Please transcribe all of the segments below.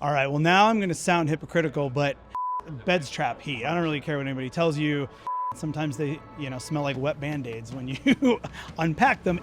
All right, well, now I'm going to sound hypocritical, but beds trap heat. I don't really care what anybody tells you. Sometimes they, smell like wet Band-Aids when you unpack them.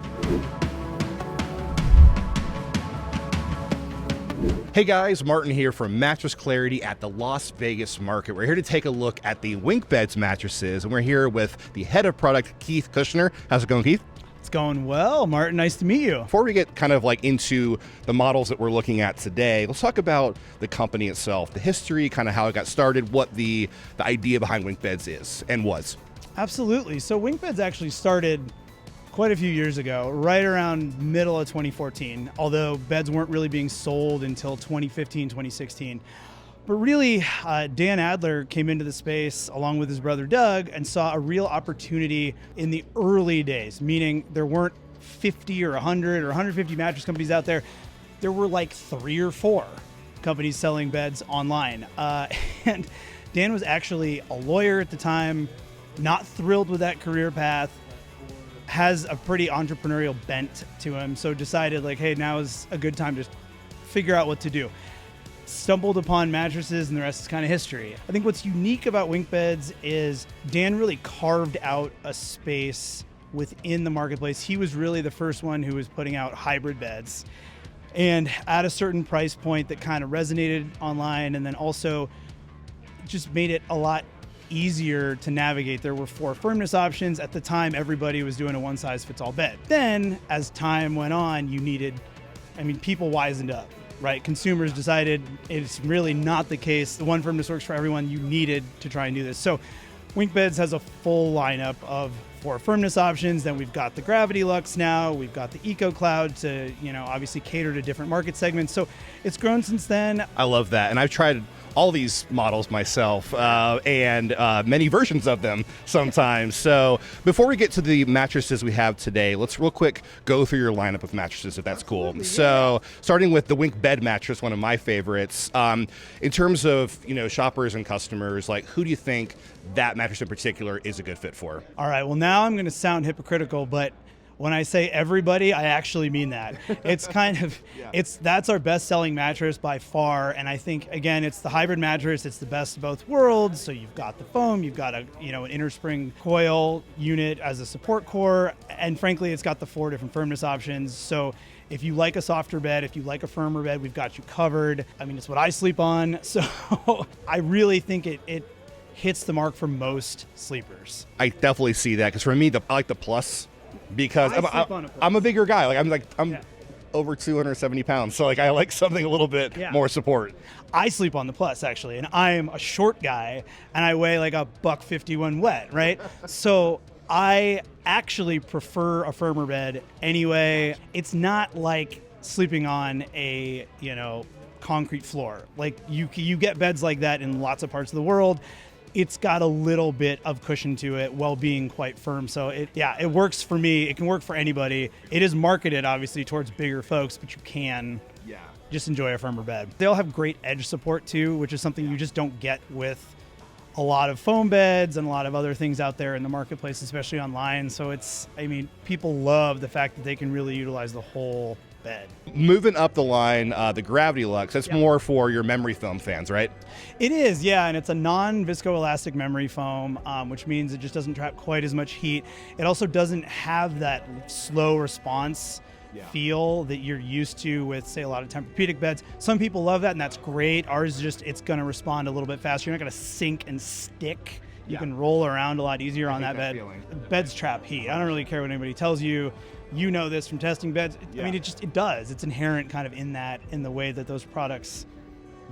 Hey guys, Martin here from Mattress Clarity at the Las Vegas market. We're here to take a look at the WinkBeds mattresses, and we're here with the head of product, Keith Cushner. How's it going, Keith? It's going well, Martin. Nice to meet you. Before we get kind of like into the models that we're looking at today, let's talk about the company itself, the history, kind of how it got started, what the idea behind WinkBeds is and was. Absolutely. So WinkBeds actually started quite a few years ago, right around middle of 2014, although beds weren't really being sold until 2015, 2016. But really, Dan Adler came into the space along with his brother Doug and saw a real opportunity in the early days, meaning there weren't 50 or 100 or 150 mattress companies out there. There were like 3 or 4 companies selling beds online. And Dan was actually a lawyer at the time, not thrilled with that career path, has a pretty entrepreneurial bent to him, so decided like, hey, now is a good time to figure out what to do. Stumbled upon mattresses, and the rest is kind of history. I think what's unique about WinkBeds is Dan really carved out a space within the marketplace. He was really the first one who was putting out hybrid beds, and at a certain price point that kind of resonated online, and then also just made it a lot easier to navigate. There were 4 firmness options. At the time, everybody was doing a one-size-fits-all bed. Then, as time went on, people wisened up. Right, consumers decided it's really not the case. The one firmness works for everyone. You needed to try and do this. So WinkBeds has a full lineup of 4 firmness options. Then we've got the GravityLux now. We've got the EcoCloud to, obviously cater to different market segments. So it's grown since then. I love that. And I've tried all these models myself and many versions of them sometimes. So before we get to the mattresses we have today, let's real quick go through your lineup of mattresses, if that's cool. Yeah. So starting with the WinkBed mattress, one of my favorites. In terms of, shoppers and customers, like who do you think that mattress in particular is a good fit for? All right, well, now I'm going to sound hypocritical, but when I say everybody, I actually mean that. It's kind of, that's our best-selling mattress by far, and I think, again, it's the hybrid mattress. It's the best of both worlds. So you've got the foam, you've got an inner spring coil unit as a support core, and frankly, it's got the 4 different firmness options. So if you like a softer bed, if you like a firmer bed, we've got you covered. It's what I sleep on, so I really think it hits the mark for most sleepers. I definitely see that, because for me, I like the Plus. Because I'm a bigger guy. I'm over 270 pounds. So I like something a little bit more support. I sleep on the Plus actually, and I'm a short guy and I weigh like a $151 wet, right? So I actually prefer a firmer bed anyway. It's not like sleeping on a, concrete floor. Like you get beds like that in lots of parts of the world. It's got a little bit of cushion to it while being quite firm. So it works for me. It can work for anybody. It is marketed obviously towards bigger folks, but you can just enjoy a firmer bed. They all have great edge support too, which is something you just don't get with a lot of foam beds and a lot of other things out there in the marketplace, especially online. So people love the fact that they can really utilize the whole bed. Moving up the line, the GravityLux, that's more for your memory foam fans, right? It is, yeah, and it's a non-viscoelastic memory foam, which means it just doesn't trap quite as much heat. It also doesn't have that slow response feel that you're used to with, say, a lot of Tempur-Pedic beds. Some people love that, and that's great. Ours it's going to respond a little bit faster. You're not going to sink and stick. You can roll around a lot easier on that bed. Beds trap heat. I don't really care what anybody tells you. You know this from testing beds. It does. It's inherent kind of in the way that those products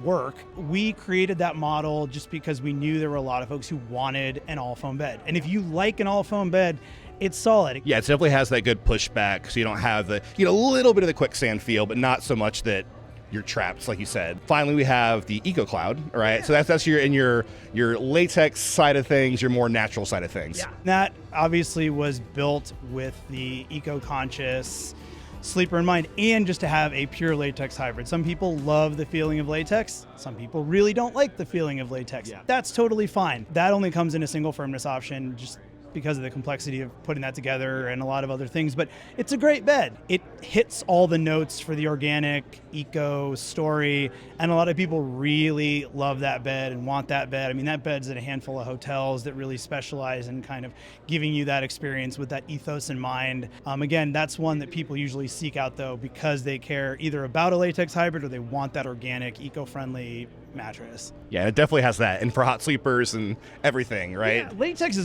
work. We created that model just because we knew there were a lot of folks who wanted an all foam bed. And if you like an all foam bed, it's solid. Yeah, it definitely has that good pushback, so you don't have the, a little bit of the quicksand feel, but not so much that you're trapped, like you said. Finally, we have the EcoCloud, right? Yeah. So that's your latex side of things, your more natural side of things. Yeah. That obviously was built with the eco-conscious sleeper in mind, and just to have a pure latex hybrid. Some people love the feeling of latex. Some people really don't like the feeling of latex. Yeah. That's totally fine. That only comes in a single firmness option. Just because of the complexity of putting that together and a lot of other things. But it's a great bed. It hits all the notes for the organic, eco story, and a lot of people really love that bed and want that bed. I mean, that bed's at a handful of hotels that really specialize in kind of giving you that experience with that ethos in mind. Again, that's one that people usually seek out, though, because they care either about a latex hybrid or they want that organic, eco-friendly mattress. Yeah, it definitely has that, and for hot sleepers and everything, right? Yeah, latex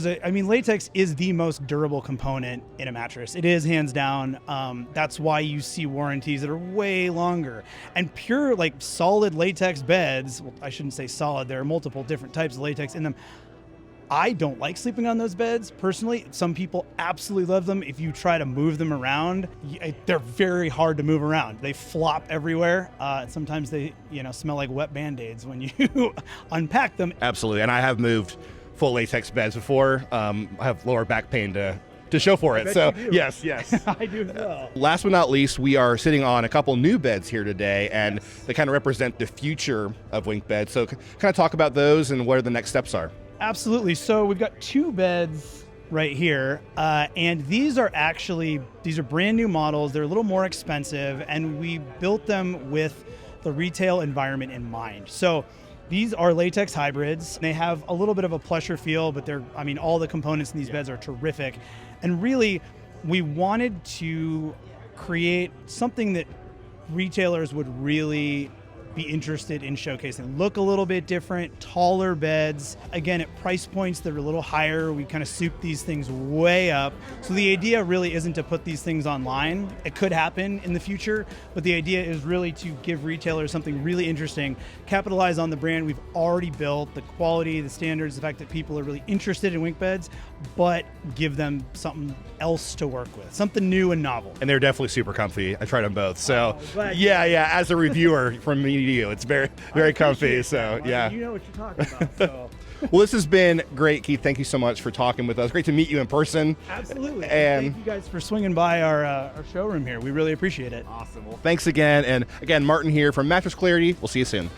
is the most durable component in a mattress. It is, hands down. That's why you see warranties that are way longer. And pure, like, solid latex beds, well, I shouldn't say solid, there are multiple different types of latex in them. I don't like sleeping on those beds, personally. Some people absolutely love them. If you try to move them around, they're very hard to move around. They flop everywhere. Sometimes they, smell like wet Band-Aids when you unpack them. Absolutely, and I have moved full latex beds before. I have lower back pain to show for it. So yes. I do as well. Last but not least, we are sitting on a couple new beds here today, and they kind of represent the future of WinkBed. So kind of talk about those and what the next steps are. Absolutely. So we've got two beds right here, and these are brand new models. They're a little more expensive, and we built them with the retail environment in mind. So these are latex hybrids. They have a little bit of a plusher feel, but all the components in these beds are terrific. And really, we wanted to create something that retailers would really be interested in showcasing. Look a little bit different, taller beds. Again, at price points that are a little higher, we kind of soup these things way up. So the idea really isn't to put these things online. It could happen in the future, but the idea is really to give retailers something really interesting, capitalize on the brand we've already built, the quality, the standards, the fact that people are really interested in WinkBeds, but give them something else to work with, something new and novel. And they're definitely super comfy. I tried them both. So yeah. As a reviewer from me to you, it's very comfy. So yeah. You know what you're talking about. So. Well, this has been great, Keith. Thank you so much for talking with us. Great to meet you in person. Absolutely. And thank you guys for swinging by our showroom here. We really appreciate it. Awesome. Well, thanks again. And again, Marten here from Mattress Clarity. We'll see you soon.